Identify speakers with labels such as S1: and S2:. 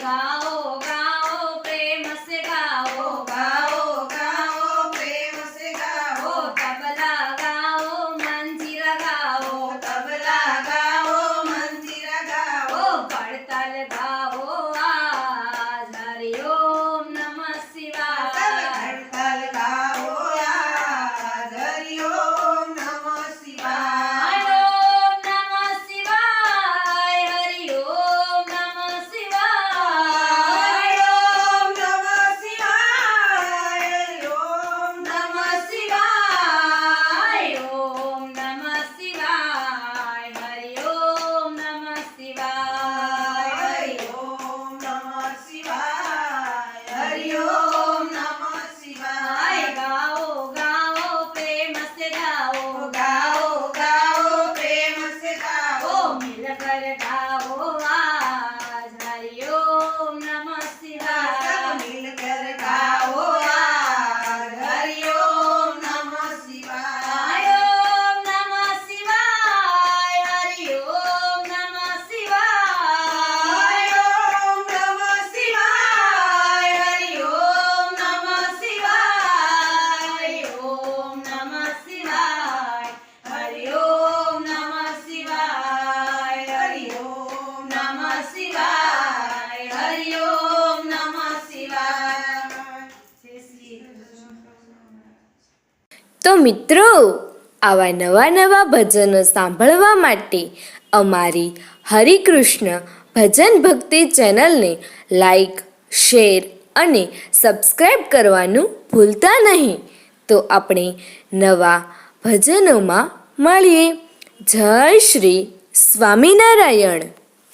S1: गाओ गाओ प्रेम से गाओ
S2: गाओ गाओ प्रेम से गाओ
S1: तबला गाओ मंजीरा गाओ
S2: तबला गाओ मंजीरा गाओ
S1: करताल गाओ आज हरि ओम नमः शिवाय
S2: हड़ताल गाओ आज हरि ओम नमः शिवाय
S1: ओम नमः शिवाय हरि ओम नमः शिवाय
S2: ओम नमः शिवाय ओम नमः शिवाय
S1: ओम नमः शिवाय हरि ओम नमः शिवाय
S2: हरि ओम नमः शिवाय हरि ओम नमः शिवाय
S1: गाओ गाओ प्रेम से गाओ
S2: गाओ गाओ प्रेम से गाओ
S1: मिलकर गाओ आज हरि ओम नमः
S2: सब
S1: शिवाय
S2: मिलकर गाओ आज हरि ओम नमः शिवाय
S1: ओम नमः शिवाय हरि ओम नमः शिवाय
S2: ओम नमः शिवाय हरि ओम नमः शिवाय
S1: ओम नमः शिवाय हरि ओम नमः शिवाय
S2: हरि ओम नमः शिवाय हरि ओम नमः शिवाय जय श्री कृष्ण।
S3: તો મિત્રો, આવા નવા ભજનો સાંભળવા માટે અમારી હરિકૃષ્ણ ભજન ભક્તિ ચેનલને લાઈક, શેર અને સબસ્ક્રાઈબ કરવાનું ભૂલતા નહીં. તો આપણે નવા ભજનોમાં મળીએ. જય શ્રી સ્વામિનારાયણ.